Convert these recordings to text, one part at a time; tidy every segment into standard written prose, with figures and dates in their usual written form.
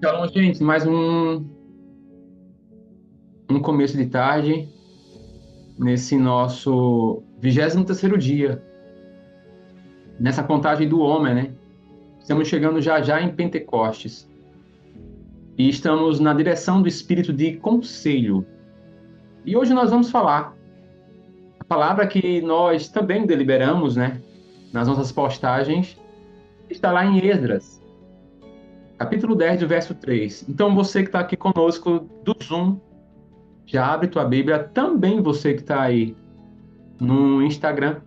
Então, gente, mais um começo de tarde nesse nosso 23º dia, nessa contagem do homem, né? Estamos chegando já já em Pentecostes e estamos na direção do espírito de conselho. E hoje nós vamos falar a palavra que nós também deliberamos, né? Nas nossas postagens, está lá em Esdras, capítulo 10, do verso 3. Então, você que está aqui conosco do Zoom, já abre tua Bíblia. Também você que está aí no Instagram,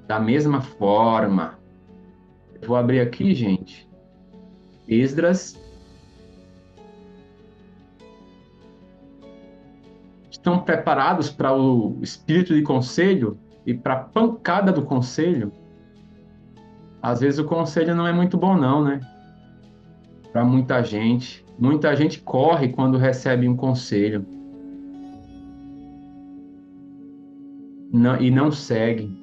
da mesma forma. Eu vou abrir aqui, gente. Esdras. Estão preparados para o espírito de conselho e para a pancada do conselho? Às vezes o conselho não é muito bom, não, né? Para muita gente. Muita gente corre quando recebe um conselho e não segue.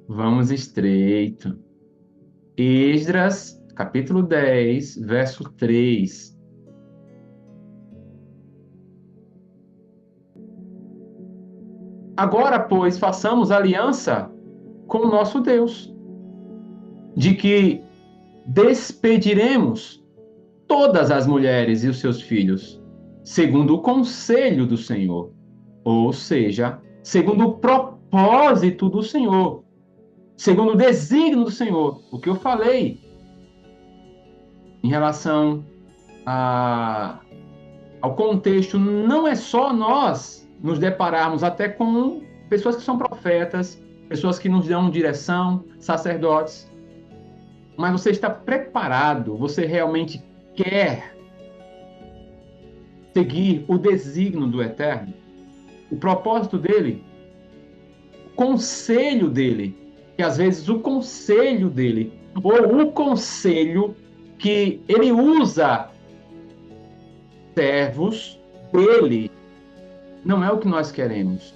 Vamos estreito. Esdras, capítulo 10, verso 3. Agora, pois, façamos aliança com o nosso Deus, de que despediremos todas as mulheres e os seus filhos, segundo o conselho do Senhor, ou seja, segundo o propósito do Senhor, segundo o desígnio do Senhor. O que eu falei em relação a, ao contexto, não é só nós nos depararmos até com pessoas que são profetas, pessoas que nos dão direção, sacerdotes, mas você está preparado, você realmente quer seguir o desígnio do Eterno, o propósito dele, o conselho dele, que às vezes o conselho dele, ou o conselho que ele usa servos dele, não é o que nós queremos.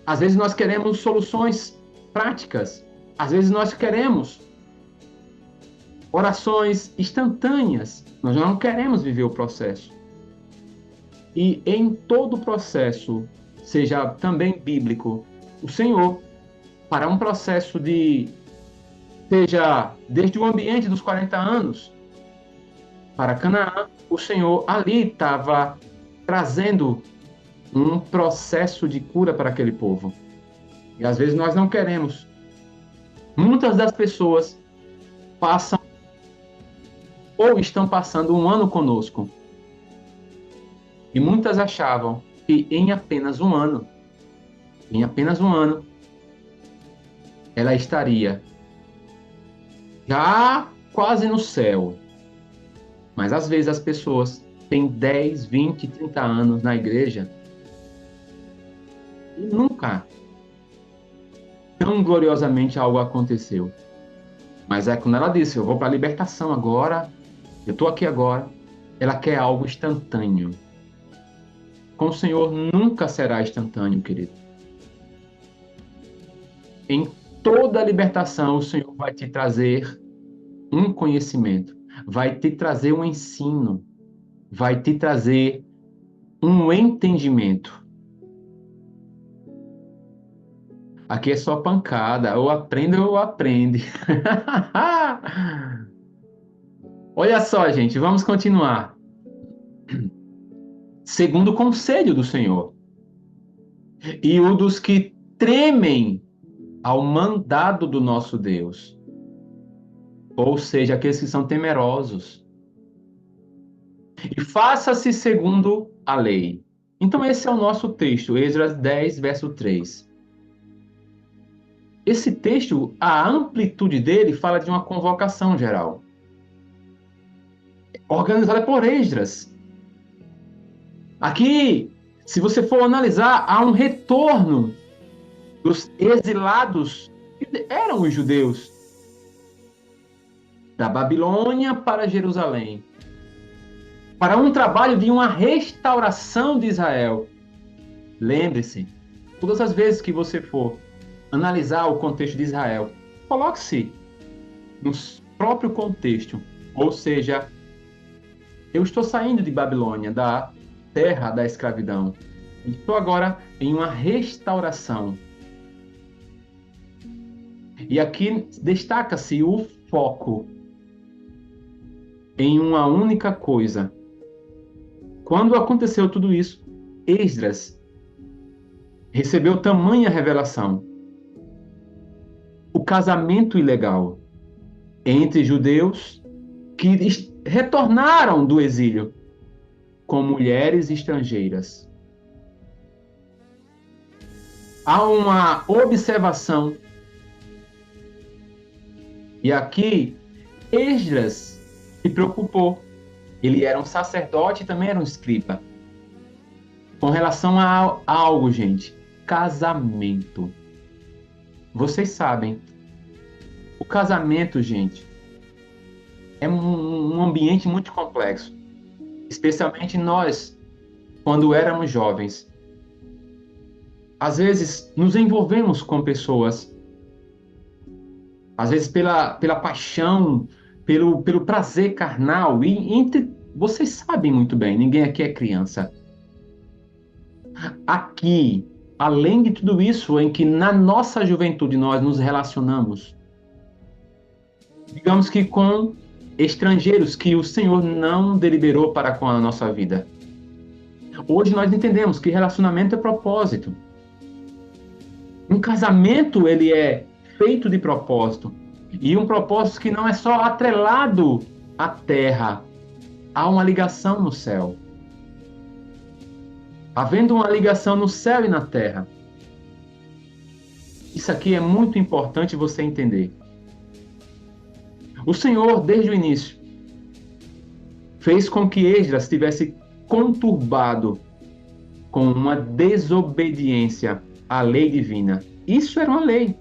Às vezes nós queremos soluções práticas, às vezes nós queremos orações instantâneas, nós não queremos viver o processo. E em todo o processo, seja também bíblico, o Senhor, para um processo seja desde o ambiente dos 40 anos, para Canaã, o Senhor ali estava trazendo um processo de cura para aquele povo. E às vezes nós não queremos. Muitas das pessoas passam ou estão passando um ano conosco. E muitas achavam que em apenas um ano, ela estaria já quase no céu. Mas às vezes as pessoas têm 10, 20, 30 anos na igreja e nunca tão gloriosamente algo aconteceu. Mas é quando ela disse, eu vou para a libertação agora, eu estou aqui agora, ela quer algo instantâneo. Com o Senhor nunca será instantâneo, querido. Em toda a libertação, o Senhor vai te trazer um conhecimento, vai te trazer um ensino, vai te trazer um entendimento. Aqui é só pancada, ou aprenda ou aprende. Olha só, gente, vamos continuar. Segundo o conselho do Senhor, e o dos que tremem ao mandado do nosso Deus, ou seja, aqueles que são temerosos, e faça-se segundo a lei. Então esse é o nosso texto, Esdras 10, verso 3. Esse texto, a amplitude dele fala de uma convocação geral, organizada por Esdras. Aqui, se você for analisar, há um retorno dos exilados, que eram os judeus, da Babilônia para Jerusalém, para um trabalho de uma restauração de Israel. Lembre-se, todas as vezes que você for analisar o contexto de Israel, coloque-se no próprio contexto. Ou seja, eu estou saindo de Babilônia, da terra da escravidão. Estou agora em uma restauração. E aqui destaca-se o foco em uma única coisa. Quando aconteceu tudo isso, Esdras recebeu tamanha revelação. O casamento ilegal entre judeus que retornaram do exílio com mulheres estrangeiras. Há uma observação. E aqui, Esdras se preocupou. Ele era um sacerdote e também era um escriba. Com relação a algo, gente, casamento. Vocês sabem, o casamento, gente, é um ambiente muito complexo. Especialmente nós, quando éramos jovens. Às vezes, nos envolvemos com pessoas. Às vezes, pela paixão, pelo prazer carnal. Vocês sabem muito bem, ninguém aqui é criança. Aqui, além de tudo isso, em que na nossa juventude nós nos relacionamos, digamos que com estrangeiros que o Senhor não deliberou para com a nossa vida. Hoje nós entendemos que relacionamento é propósito. Um casamento, ele é feito de propósito. E um propósito que não é só atrelado à terra. Há uma ligação no céu. Havendo uma ligação no céu e na terra. Isso aqui é muito importante você entender. O Senhor, desde o início, fez com que Esdras estivesse conturbado com uma desobediência à lei divina. Isso era uma lei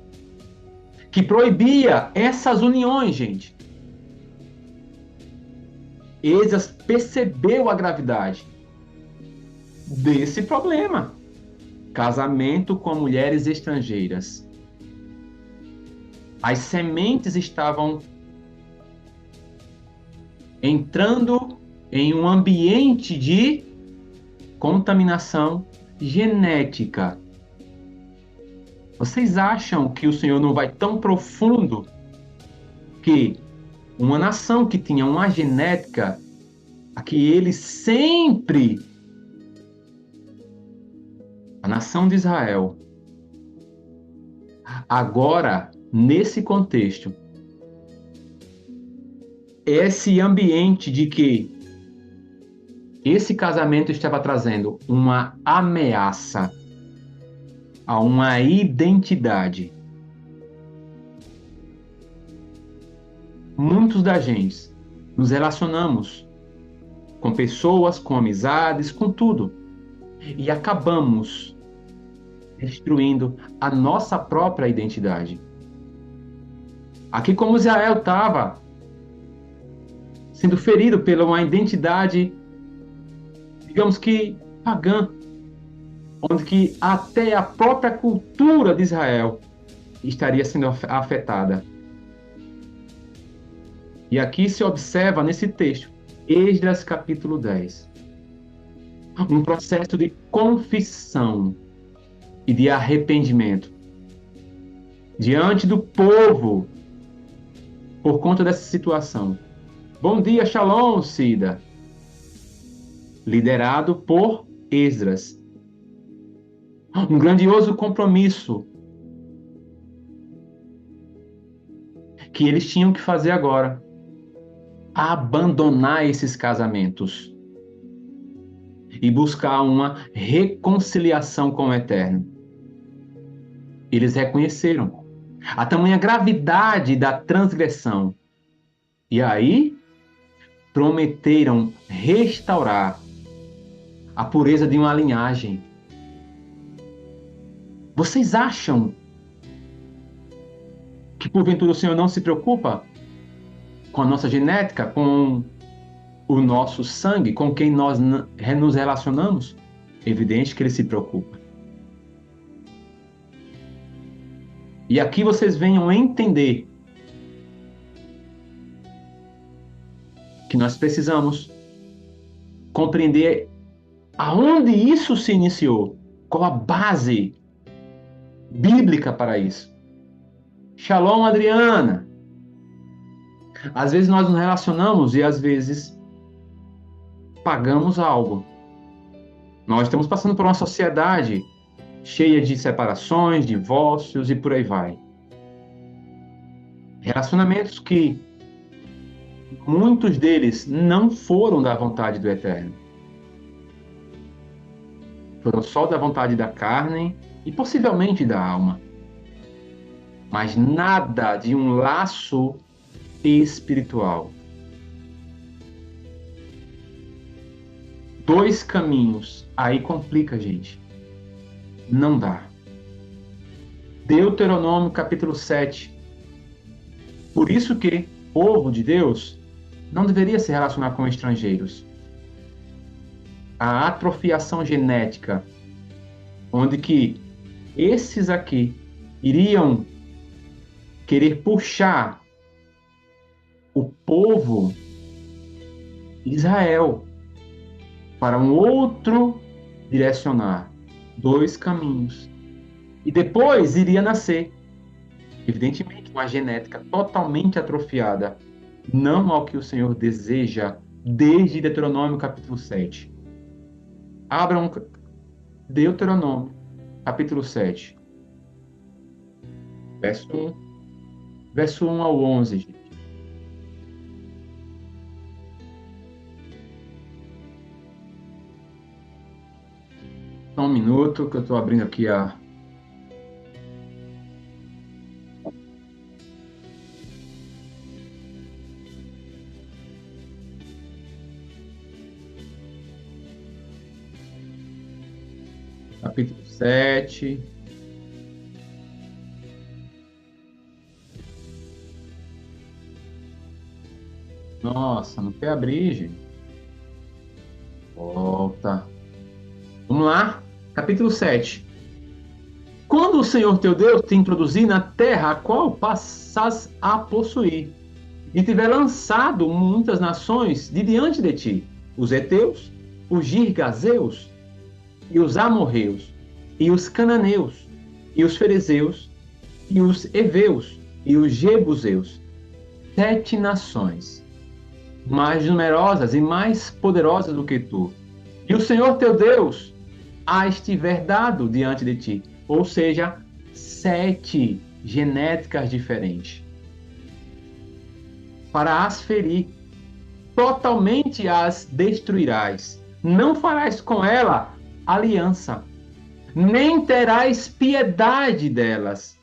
que proibia essas uniões, gente. Esdras percebeu a gravidade desse problema. Casamento com mulheres estrangeiras. As sementes estavam entrando em um ambiente de contaminação genética. Vocês acham que o Senhor não vai tão profundo que uma nação que tinha uma genética a que ele sempre, a nação de Israel, agora, nesse contexto, esse ambiente de que esse casamento estava trazendo uma ameaça a uma identidade. Muitos da gente nos relacionamos com pessoas, com amizades, com tudo. E acabamos destruindo a nossa própria identidade. Aqui como Israel estava sendo ferido pela uma identidade, digamos que pagã, onde que até a própria cultura de Israel estaria sendo afetada. E aqui se observa nesse texto, Esdras capítulo 10, um processo de confissão e de arrependimento diante do povo por conta dessa situação. Bom dia, Shalom, Cida. Liderado por Esdras. Um grandioso compromisso que eles tinham que fazer agora. Abandonar esses casamentos e buscar uma reconciliação com o Eterno. Eles reconheceram a tamanha gravidade da transgressão. E aí, prometeram restaurar a pureza de uma linhagem. Vocês acham que porventura o Senhor não se preocupa com a nossa genética, com o nosso sangue, com quem nós nos relacionamos? Evidente que Ele se preocupa. E aqui vocês venham entender que nós precisamos compreender aonde isso se iniciou, qual a base bíblica para isso. Shalom, Adriana. Às vezes nós nos relacionamos e às vezes pagamos algo. Nós estamos passando por uma sociedade cheia de separações, divórcios e por aí vai. Relacionamentos que muitos deles não foram da vontade do Eterno. Foram só da vontade da carne e possivelmente da alma. Mas nada de um laço espiritual. Dois caminhos, aí complica, gente. Não dá. Deuteronômio capítulo 7. Por isso que o povo de Deus não deveria se relacionar com estrangeiros. A atrofiação genética, onde que esses aqui iriam querer puxar o povo de Israel para um outro direcionar, dois caminhos. E depois iria nascer, evidentemente, uma genética totalmente atrofiada, não ao que o Senhor deseja desde Deuteronômio capítulo 7. Abram Deuteronômio capítulo 7, verso 1 ao 11, gente. Só um minuto que eu estou abrindo aqui a... Capítulo 7. Nossa, não quer abrir, gente. Volta. Vamos lá. Capítulo 7. Quando o Senhor teu Deus te introduzir na terra a qual passas a possuir, e tiver lançado muitas nações de diante de ti, os heteus, os girgazeus, e os amorreus, e os cananeus, e os ferezeus, e os heveus, e os jebuseus, 7 nações, mais numerosas e mais poderosas do que tu. E o Senhor teu Deus as tiver dado diante de ti, ou seja, 7 genéticas diferentes, para as ferir, totalmente as destruirás. Não farás com ela aliança, nem terás piedade delas,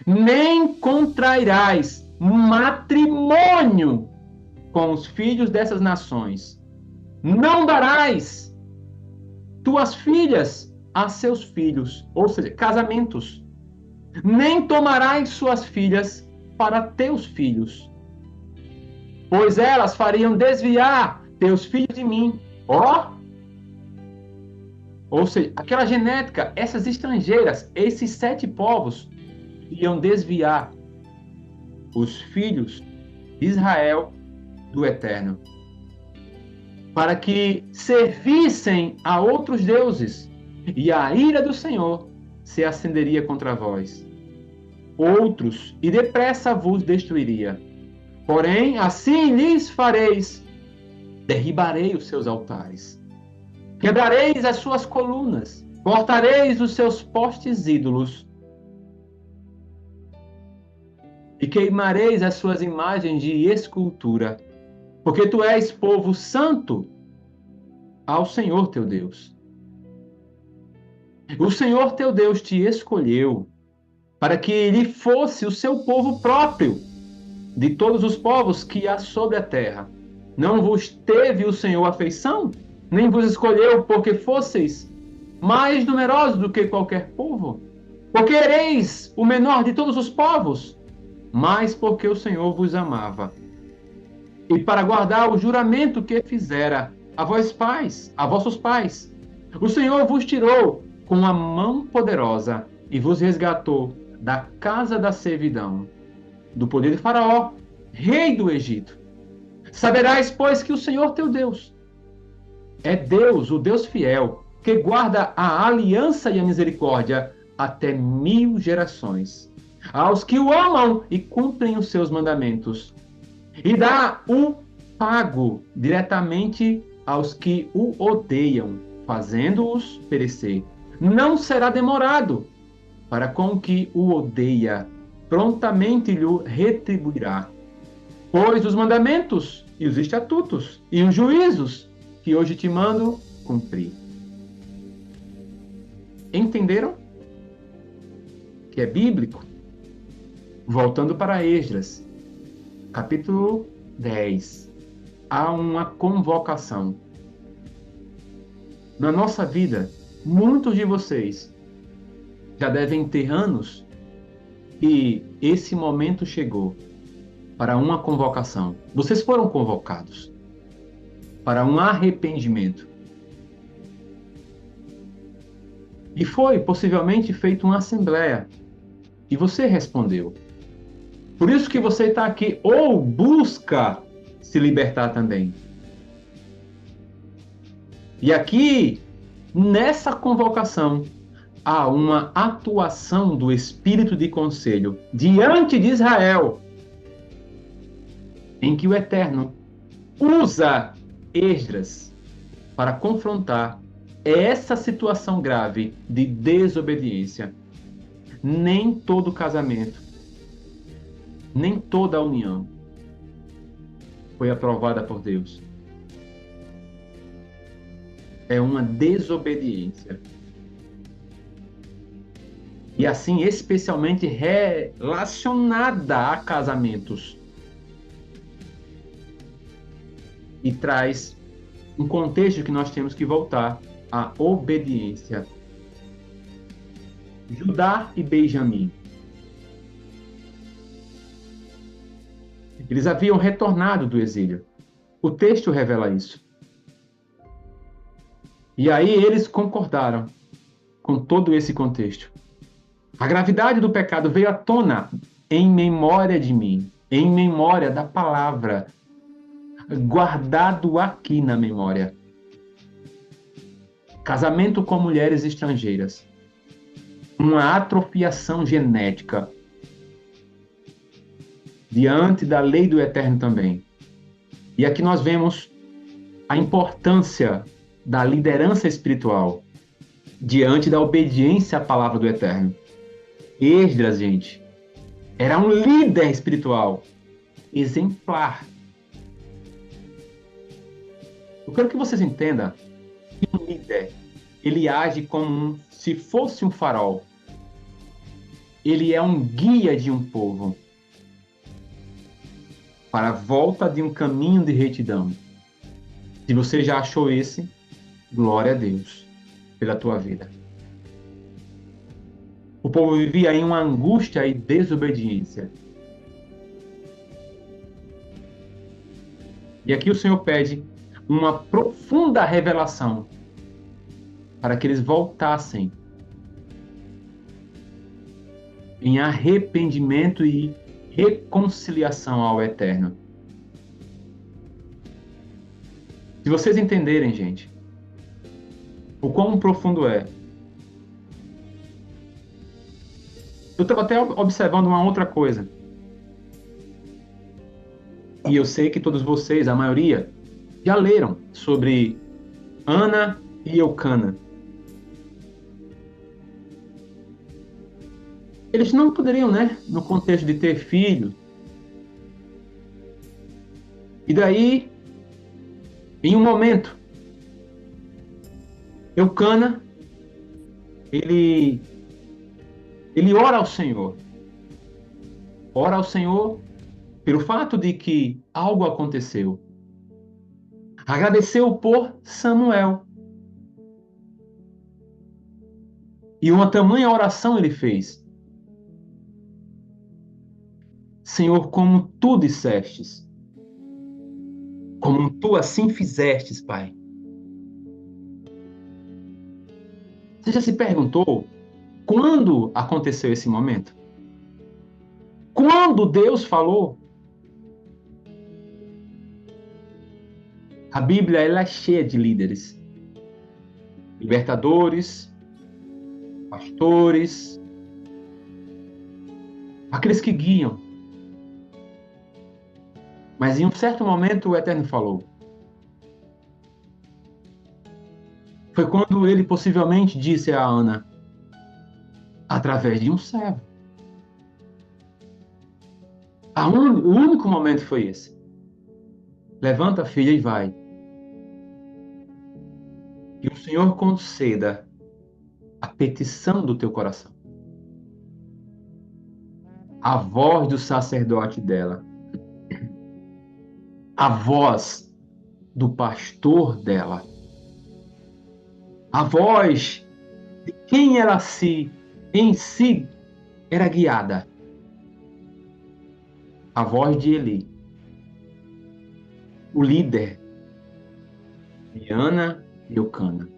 nem contrairás matrimônio com os filhos dessas nações. Não darás tuas filhas a seus filhos, ou seja, casamentos, nem tomarás suas filhas para teus filhos, pois elas fariam desviar teus filhos de mim. Ou seja, aquela genética, essas estrangeiras, esses 7 povos, iam desviar os filhos de Israel do Eterno, para que servissem a outros deuses, e a ira do Senhor se acenderia contra vós. Outros, e depressa vos destruiria. Porém, assim lhes fareis: derribarei os seus altares, quebrareis as suas colunas, cortareis os seus postes ídolos, e queimareis as suas imagens de escultura, porque tu és povo santo ao Senhor teu Deus. O Senhor teu Deus te escolheu para que ele fosse o seu povo próprio de todos os povos que há sobre a terra. Não vos teve o Senhor afeição, nem vos escolheu porque fosseis mais numerosos do que qualquer povo, porque ereis o menor de todos os povos, mas porque o Senhor vos amava, e para guardar o juramento que fizera a vossos pais. O Senhor vos tirou com a mão poderosa e vos resgatou da casa da servidão, do poder de Faraó, rei do Egito. Saberás, pois, que o Senhor teu Deus é Deus, o Deus fiel, que guarda a aliança e a misericórdia até 1000 gerações, aos que o amam e cumprem os seus mandamentos, e dá o pago diretamente aos que o odeiam, fazendo-os perecer. Não será demorado para com o que o odeia, prontamente lhe retribuirá. Pois os mandamentos e os estatutos e os juízos que hoje te mando cumprir. Entenderam? Que é bíblico? Voltando para Esdras, capítulo 10. Há uma convocação. Na nossa vida, muitos de vocês já devem ter anos e esse momento chegou para uma convocação. Vocês foram convocados para um arrependimento. E foi possivelmente feita uma assembleia. E você respondeu. Por isso que você está aqui, ou busca se libertar também. E aqui, nessa convocação, há uma atuação do Espírito de Conselho diante de Israel, em que o Eterno usa Esdras para confrontar essa situação grave de desobediência. Nem todo casamento, nem toda união foi aprovada por Deus. É uma desobediência. E assim, especialmente relacionada a casamentos. E traz um contexto que nós temos que voltar à obediência. Judá e Benjamim. Eles haviam retornado do exílio. O texto revela isso. E aí eles concordaram com todo esse contexto. A gravidade do pecado veio à tona em memória de mim, em memória da palavra, guardado aqui na memória. Casamento com mulheres estrangeiras. Uma atrofiação genética. Diante da lei do Eterno também. E aqui nós vemos a importância da liderança espiritual diante da obediência à palavra do Eterno. Esdras, gente, era um líder espiritual exemplar. Eu quero que vocês entendam que um líder, ele age como se fosse um farol. Ele é um guia de um povo para a volta de um caminho de retidão. Se você já achou esse, glória a Deus pela tua vida. O povo vivia em uma angústia e desobediência. E aqui o Senhor pede uma profunda revelação para que eles voltassem em arrependimento e reconciliação ao Eterno. Se vocês entenderem, gente, o quão profundo é. Eu estava até observando uma outra coisa. E eu sei que todos vocês, a maioria, já leram sobre Ana e Eucana. Eles não poderiam, né, no contexto de ter filho. E daí, em um momento, Eucana, ele ora ao Senhor. Ora ao Senhor pelo fato de que algo aconteceu. Agradeceu por Samuel. E uma tamanha oração ele fez. Senhor, como tu dissestes, como tu assim fizestes, Pai. Você já se perguntou quando aconteceu esse momento? Quando Deus falou? A Bíblia ela é cheia de líderes, libertadores, pastores, aqueles que guiam. Mas em um certo momento o Eterno falou. Foi quando ele possivelmente disse a Ana, através de um servo. O único momento foi esse. Levanta, filha, e vai. E o Senhor conceda a petição do teu coração. A voz do sacerdote dela. A voz do pastor dela. A voz de quem ela em si era guiada. A voz de Eli. O líder de Ana e Eucana.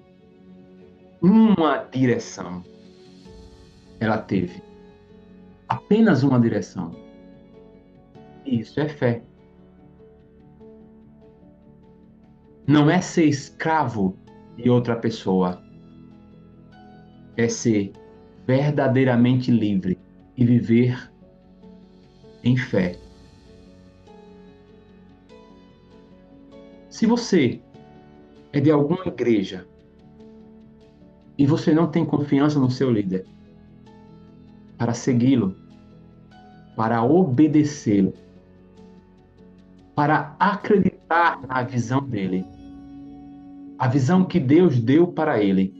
Uma direção ela teve. Apenas uma direção. E isso é fé. Não é ser escravo de outra pessoa. É ser verdadeiramente livre e viver em fé. Se você é de alguma igreja e você não tem confiança no seu líder para segui-lo, para obedecê-lo, para acreditar na visão dele, a visão que Deus deu para ele,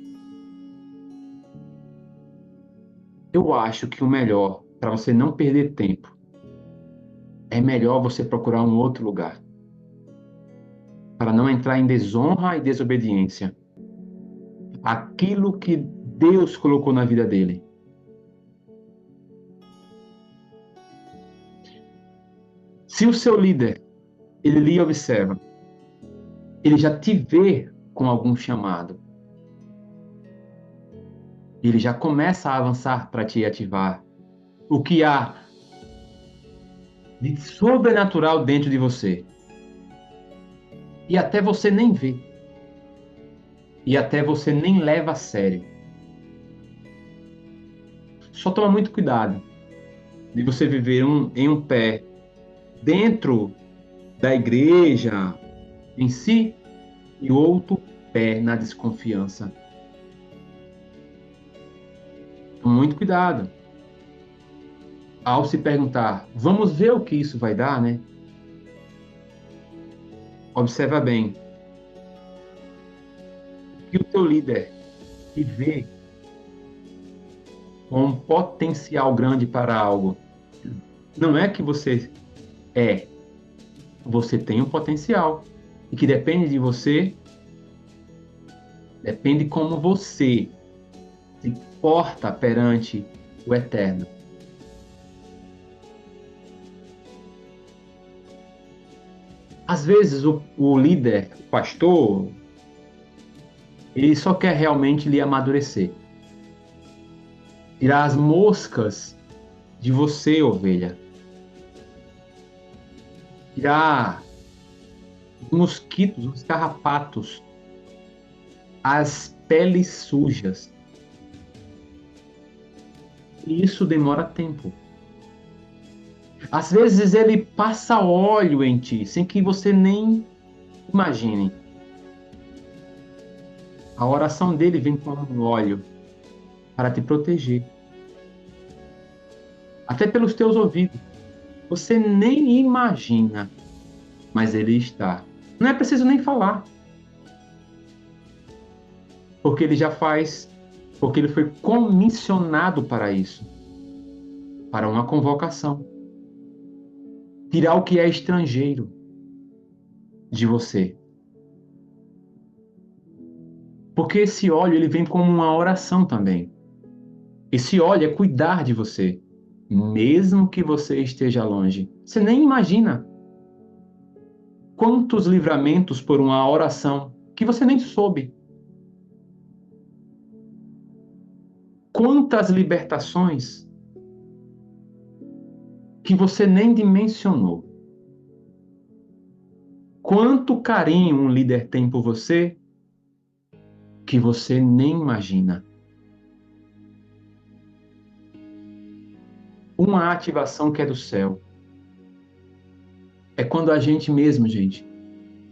eu acho que o melhor, para você não perder tempo, é melhor você procurar um outro lugar, para não entrar em desonra e desobediência. Aquilo que Deus colocou na vida dele. Se o seu líder, ele lhe observa, ele já te vê com algum chamado, ele já começa a avançar para te ativar. O que há de sobrenatural dentro de você. E até você nem vê. E até você nem leva a sério. Só toma muito cuidado de você viver em um pé dentro da igreja em si e outro pé na desconfiança. Toma muito cuidado. Ao se perguntar, vamos ver o que isso vai dar, né? Observa bem. Que o teu líder te vê com um potencial grande para algo. Não é que você tem um potencial. E que depende de você, depende como você se porta perante o Eterno. Às vezes o líder, o pastor, ele só quer realmente lhe amadurecer. Tirar as moscas de você, ovelha. Tirar os mosquitos, os carrapatos, as peles sujas. E isso demora tempo. Às vezes ele passa óleo em ti, sem que você nem imagine. A oração dele vem como um óleo para te proteger. Até pelos teus ouvidos. Você nem imagina, mas ele está. Não é preciso nem falar. Porque ele já faz, porque ele foi comissionado para isso. Para uma convocação. Tirar o que é estrangeiro de você. Porque esse óleo ele vem como uma oração também. Esse óleo é cuidar de você, mesmo que você esteja longe. Você nem imagina quantos livramentos por uma oração que você nem soube. Quantas libertações que você nem dimensionou. quanto carinho um líder tem por você que você nem imagina. Uma ativação que é do céu. É quando a gente mesmo, gente,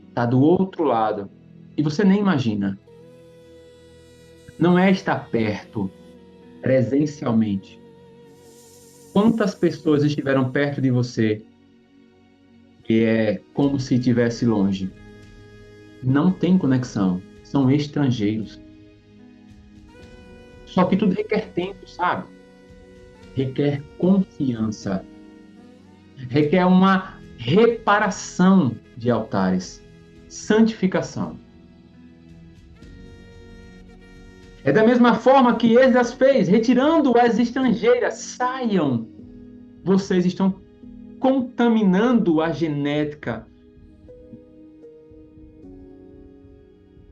está do outro lado e você nem imagina. Não é estar perto, presencialmente. Quantas pessoas estiveram perto de você que é como se estivesse longe? Não tem conexão, são estrangeiros. Só que tudo requer tempo, sabe? Requer confiança, requer uma reparação de altares, santificação. É da mesma forma que Esdras fez, retirando as estrangeiras, saiam. Vocês estão contaminando a genética,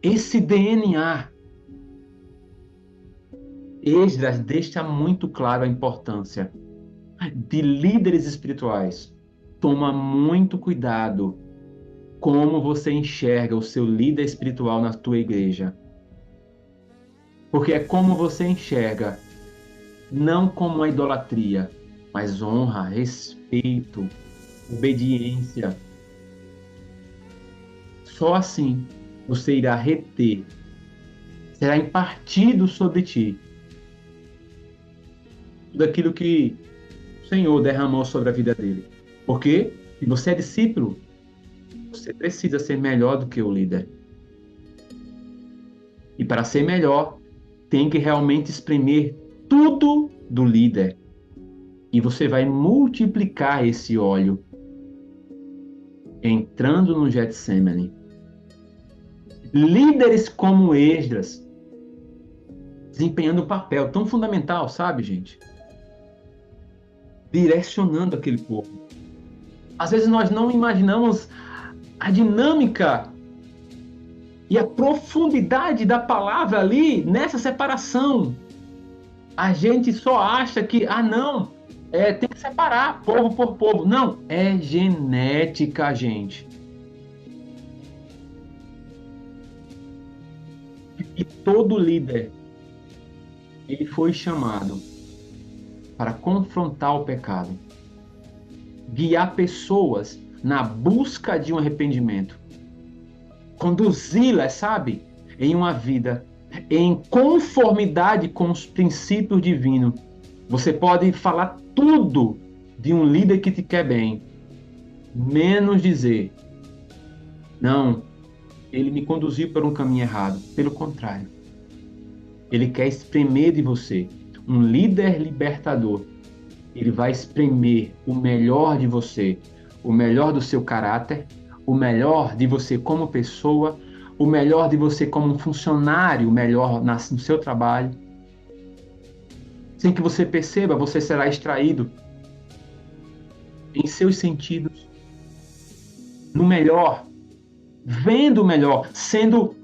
esse DNA. Esdras deixa muito claro a importância de líderes espirituais. Toma muito cuidado como você enxerga o seu líder espiritual na tua igreja. Porque é como você enxerga, não como uma idolatria, mas honra, respeito, obediência. Só assim você irá reter, será impartido sobre ti tudo aquilo que o Senhor derramou sobre a vida dele. Porque se você é discípulo, você precisa ser melhor do que o líder. E para ser melhor, tem que realmente exprimir tudo do líder. E você vai multiplicar esse óleo entrando no Getsemane. Líderes como Esdras, desempenhando um papel tão fundamental, sabe, gente? Direcionando aquele povo. Às vezes nós não imaginamos a dinâmica e a profundidade da palavra ali nessa separação. A gente só acha que, não, tem que separar povo por povo. Não, é genética, gente. E todo líder, ele foi chamado para confrontar o pecado, guiar pessoas na busca de um arrependimento, conduzi-las, sabe, em uma vida em conformidade com os princípios divinos. Você pode falar tudo de um líder que te quer bem, menos dizer, não, ele me conduziu por um caminho errado. Pelo contrário, ele quer espremer de você um líder libertador. Ele vai espremer o melhor de você, o melhor do seu caráter, o melhor de você como pessoa, o melhor de você como um funcionário, o melhor no seu trabalho. Sem que você perceba, você será extraído em seus sentidos, no melhor, vendo o melhor, sendo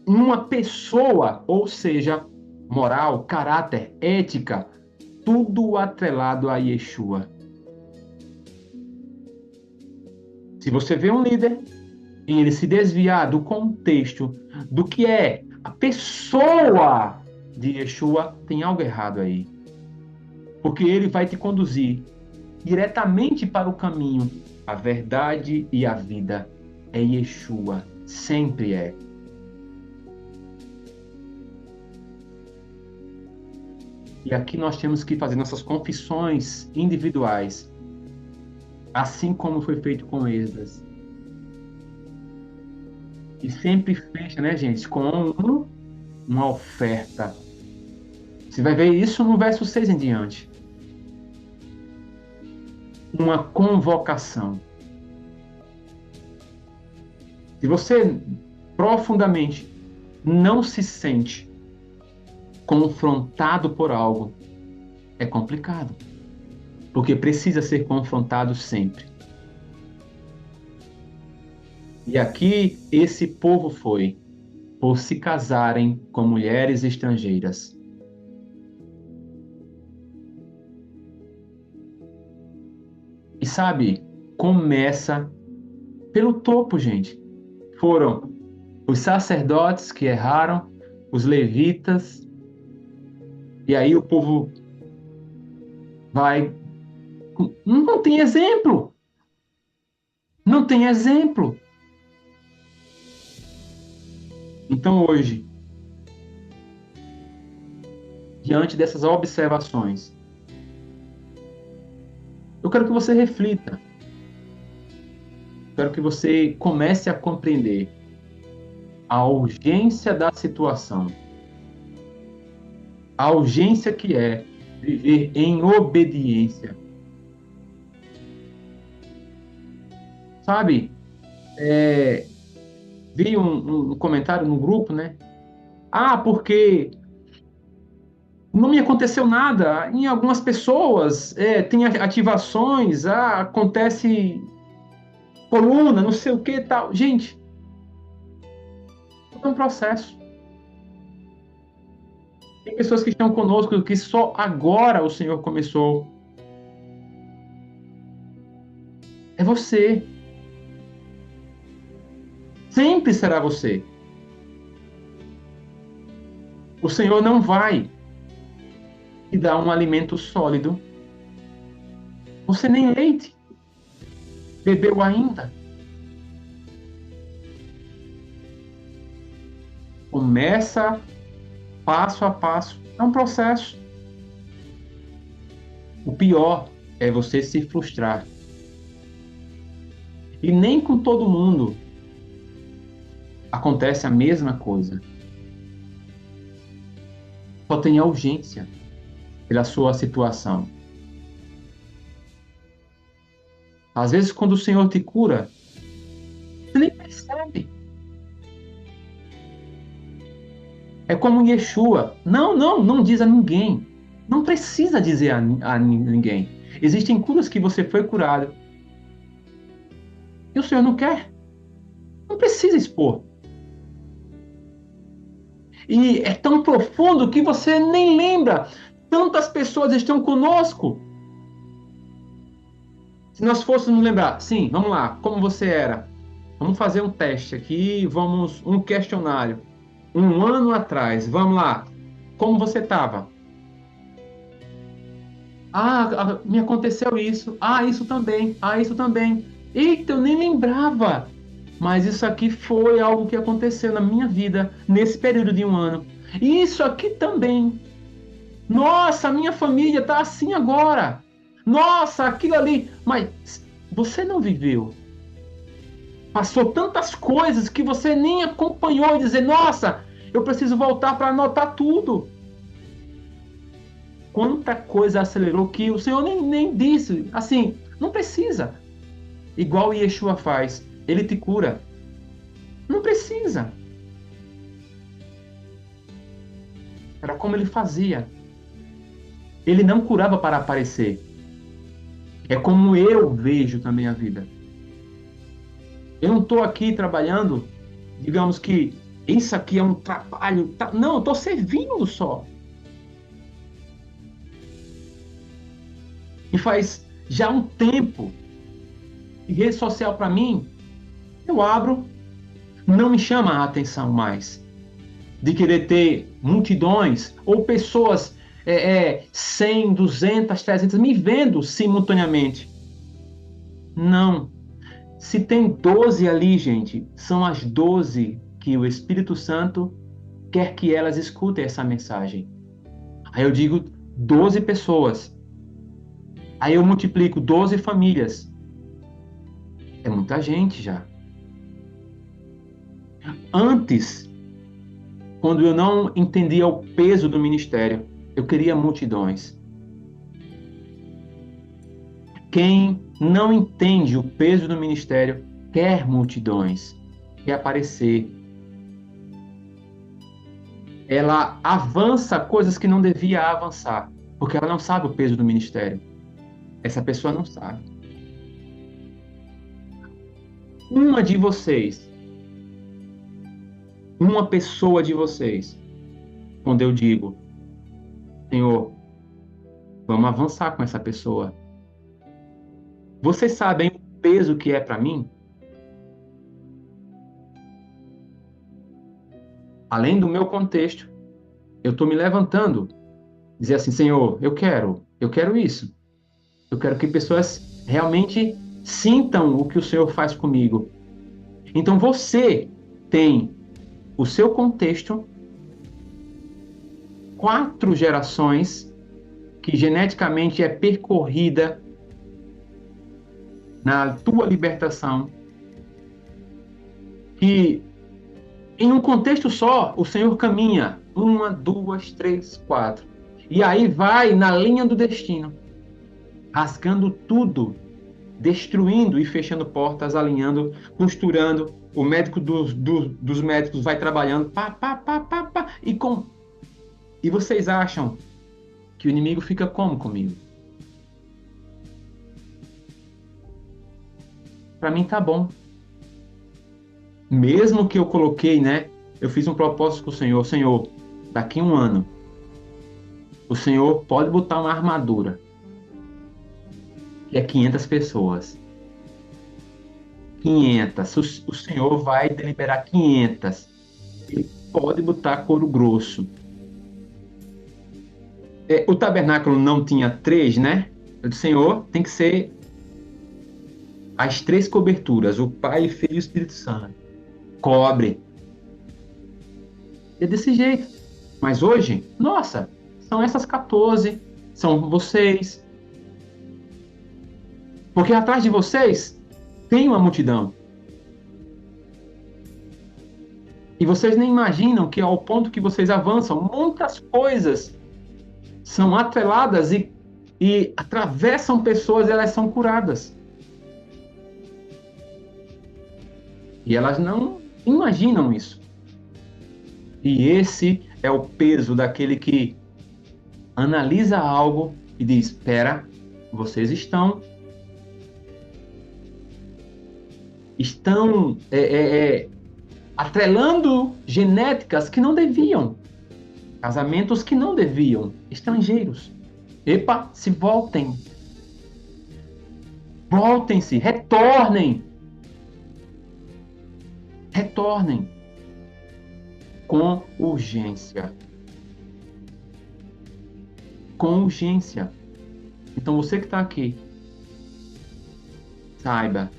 uma pessoa, ou seja, moral, caráter, ética, tudo atrelado a Yeshua. Se você vê um líder e ele se desviar do contexto do que é a pessoa de Yeshua, tem algo errado aí. Porque ele vai te conduzir diretamente para o caminho, a verdade e a vida. É Yeshua, sempre é. E aqui nós temos que fazer nossas confissões individuais, assim como foi feito com Esdras. E sempre fecha, né, gente, com uma oferta. Você vai ver isso no verso 6 em diante. Uma convocação. Se você profundamente não se sente confrontado por algo, é complicado. Porque precisa ser confrontado sempre. E aqui esse povo foi por se casarem com mulheres estrangeiras. E sabe, começa pelo topo, gente. foram os sacerdotes que erraram, os levitas, e aí o povo vai. Não tem exemplo. Não tem exemplo. Então hoje, diante dessas observações, eu quero que você reflita. Quero que você comece a compreender a urgência da situação. A urgência que é viver em obediência. Sabe, vi um comentário no grupo, né? Ah, porque não me aconteceu nada. Em algumas pessoas tem ativações, acontece coluna, não sei o que tal. Gente, é um processo. Tem pessoas que estão conosco que só agora o Senhor começou. É você. Sempre será você. O Senhor não vai te dar um alimento sólido. Você nem leite bebeu ainda. Começa passo a passo. É um processo. O pior é você se frustrar. E nem com todo mundo acontece a mesma coisa. Só tem urgência pela sua situação. Às vezes, quando o Senhor te cura, você nem percebe. É como Yeshua. Não diz a ninguém. Não precisa dizer a ninguém. Existem curas que você foi curado. E o Senhor não quer. Não precisa expor. E é tão profundo que você nem lembra. Tantas pessoas estão conosco. Se nós fôssemos lembrar, sim, vamos lá, como você era? Vamos fazer um teste aqui, um questionário. Um ano atrás, vamos lá. Como você estava? Me aconteceu isso. Isso também. Isso também. Eita, eu nem lembrava. Mas isso aqui foi algo que aconteceu na minha vida nesse período de um ano. E isso aqui também. Nossa, minha família está assim agora. Nossa, aquilo ali. Mas você não viveu. Passou tantas coisas que você nem acompanhou e dizer, nossa, eu preciso voltar para anotar tudo. Quanta coisa acelerou que o Senhor nem disse. Assim, não precisa. Igual Yeshua faz. Ele te cura. Não precisa. Era como ele fazia. Ele não curava para aparecer. É como eu vejo também a vida. Eu não estou aqui trabalhando, digamos que isso aqui é um trabalho. Não, eu estou servindo só. E faz já um tempo, e rede social para mim, eu abro, não me chama a atenção mais. De querer ter multidões ou pessoas 100, 200, 300 me vendo simultaneamente. Não. Se tem 12 ali, gente, são as 12 que o Espírito Santo quer que elas escutem essa mensagem. Aí eu digo 12 pessoas. Aí eu multiplico 12 famílias. É muita gente já. Antes, quando eu não entendia o peso do ministério, eu queria multidões. Quem não entende o peso do ministério quer multidões, quer aparecer. Ela avança coisas que não devia avançar, porque ela não sabe o peso do ministério. Essa pessoa não sabe. Uma de vocês, uma pessoa de vocês, quando eu digo, Senhor, vamos avançar com essa pessoa. Vocês sabem o peso que é para mim? além do meu contexto, eu estou me levantando, dizer assim, Senhor, eu quero isso. Eu quero que pessoas realmente sintam o que o Senhor faz comigo. Então você tem o seu contexto, 4 gerações que geneticamente é percorrida na tua libertação, que em um contexto só o Senhor caminha 1, 2, 3, 4. E aí vai na linha do destino, rasgando tudo, destruindo e fechando portas, alinhando, costurando. O médico dos médicos vai trabalhando, pá, pá, pá, pá, pá, e vocês acham que o inimigo fica como comigo? Para mim tá bom. Mesmo que eu coloquei, né? Eu fiz um propósito com o Senhor. Senhor, daqui 1 ano, o Senhor pode botar uma armadura, que é 500 pessoas. 500. O Senhor vai deliberar 500. Ele pode botar couro grosso. O tabernáculo não tinha 3, né? Eu disse, Senhor, tem que ser as 3 coberturas, o Pai, o Filho e o Espírito Santo. Cobre. É desse jeito. Mas hoje, nossa, são essas 14, são vocês. Porque atrás de vocês tem uma multidão. E vocês nem imaginam que ao ponto que vocês avançam, muitas coisas são atreladas e atravessam pessoas e elas são curadas. E elas não imaginam isso. E esse é o peso daquele que analisa algo e diz, espera, vocês estão atrelando genéticas que não deviam, casamentos que não deviam, estrangeiros. Epa, se voltem. Voltem-se, retornem. Retornem. Com urgência. Com urgência. Então você que está aqui, saiba,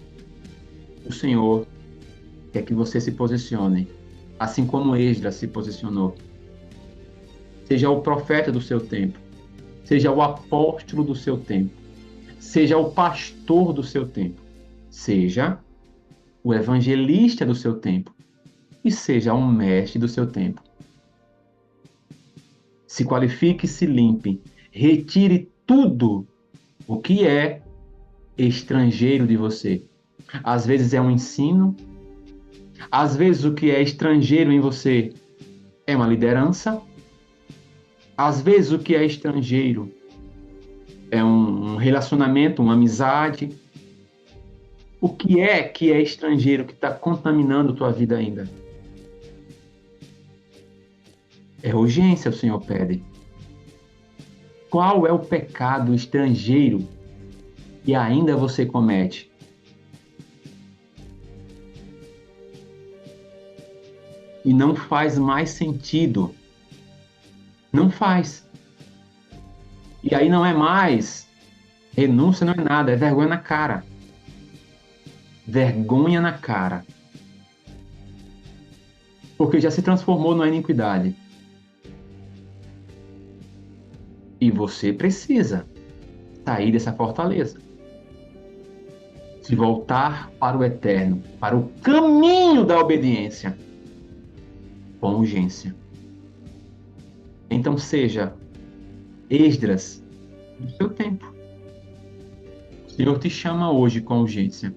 o Senhor quer que você se posicione, assim como Esdras se posicionou. Seja o profeta do seu tempo, seja o apóstolo do seu tempo, seja o pastor do seu tempo, seja o evangelista do seu tempo e seja um mestre do seu tempo. Se qualifique, se limpe, retire tudo o que é estrangeiro de você. Às vezes é um ensino, às vezes o que é estrangeiro em você é uma liderança, às vezes o que é estrangeiro é um relacionamento, uma amizade. O que é estrangeiro que está contaminando tua vida ainda? É urgência, o Senhor pede. Qual é o pecado estrangeiro que ainda você comete? E não faz mais sentido. Não faz. E aí não é mais renúncia, não é nada, é vergonha na cara. Vergonha na cara. Porque já se transformou numa iniquidade. E você precisa sair dessa fortaleza. Se voltar para o eterno, para o caminho da obediência, com urgência. Então seja Esdras do seu tempo. O Senhor te chama hoje com urgência.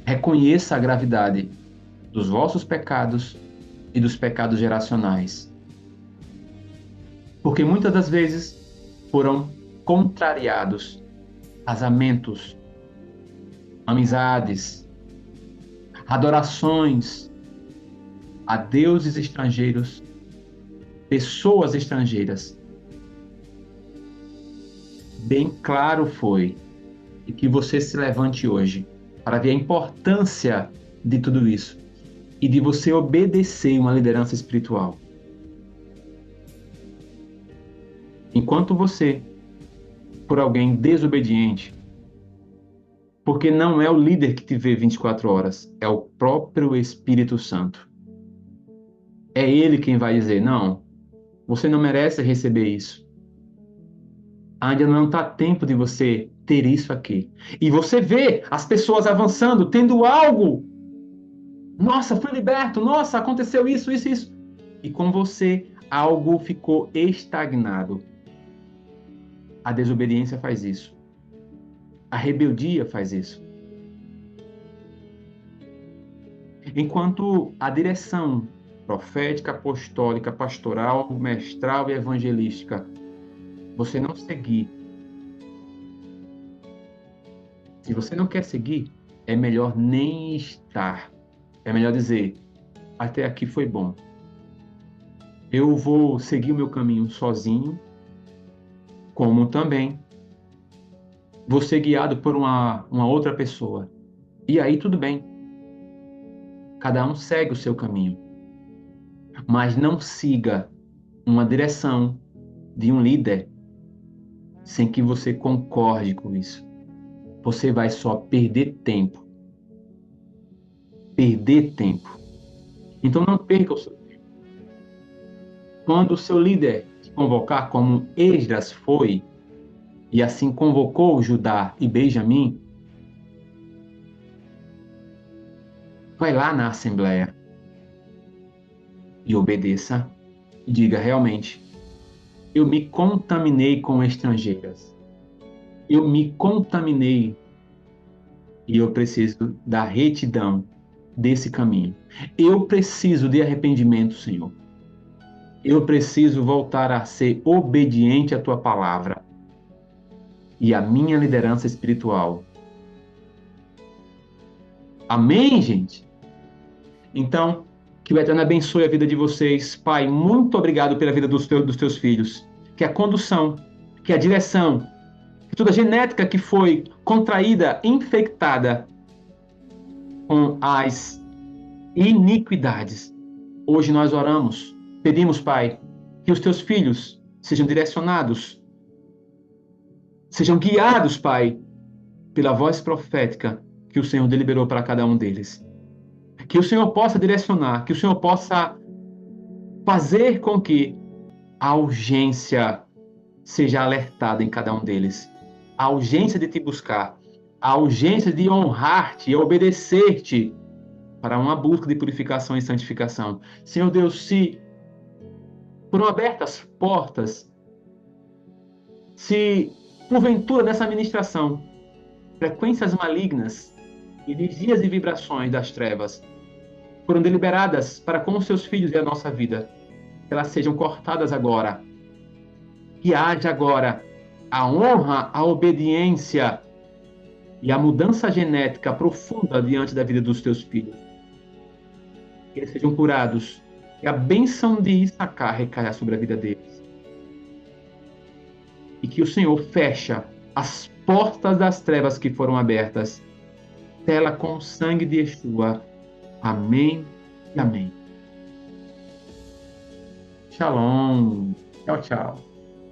Reconheça a gravidade dos vossos pecados e dos pecados geracionais. Porque muitas das vezes foram contrariados casamentos, amizades, adorações a deuses estrangeiros, pessoas estrangeiras. Bem claro foi e que você se levante hoje para ver a importância de tudo isso e de você obedecer uma liderança espiritual. Enquanto você for alguém desobediente, porque não é o líder que te vê 24 horas, é o próprio Espírito Santo. É ele quem vai dizer, não, você não merece receber isso. Ainda não está tempo de você ter isso aqui. E você vê as pessoas avançando, tendo algo. Nossa, fui liberto. Nossa, aconteceu isso, isso, isso. E com você, algo ficou estagnado. A desobediência faz isso. A rebeldia faz isso. Enquanto a direção profética, apostólica, pastoral, mestral e evangelística, você não seguir. Se você não quer seguir, é melhor nem estar. É melhor dizer, até aqui foi bom. Eu vou seguir o meu caminho sozinho, como também vou ser guiado por uma outra pessoa. E aí tudo bem. Cada um segue o seu caminho. Mas não siga uma direção de um líder sem que você concorde com isso. Você vai só perder tempo. Perder tempo. Então não perca o seu tempo. Quando o seu líder te convocar, como Esdras foi, e assim convocou Judá e Benjamim, vai lá na assembleia e obedeça e diga realmente, eu me contaminei com estrangeiras. Eu me contaminei e eu preciso da retidão desse caminho. Eu preciso de arrependimento, Senhor. Eu preciso voltar a ser obediente à tua palavra e à minha liderança espiritual. Amém, gente? Então, que o Eterno abençoe a vida de vocês. Pai, muito obrigado pela vida dos teus filhos. Que a condução, que a direção, que toda a genética que foi contraída, infectada com as iniquidades. Hoje nós oramos, pedimos, Pai, que os teus filhos sejam direcionados, sejam guiados, Pai, pela voz profética que o Senhor deliberou para cada um deles. Que o Senhor possa direcionar, que o Senhor possa fazer com que a urgência seja alertada em cada um deles. A urgência de te buscar, a urgência de honrar-te e obedecer-te para uma busca de purificação e santificação. Senhor Deus, se foram abertas portas, se porventura nessa ministração, frequências malignas, energias e vibrações das trevas foram deliberadas para com os seus filhos e a nossa vida, que elas sejam cortadas agora. Que haja agora a honra, a obediência e a mudança genética profunda diante da vida dos teus filhos. Que eles sejam curados. Que a bênção de Issacar recaia sobre a vida deles. E que o Senhor fecha as portas das trevas que foram abertas. Tela com o sangue de Yeshua. Amém e amém. Shalom. Tchau, tchau.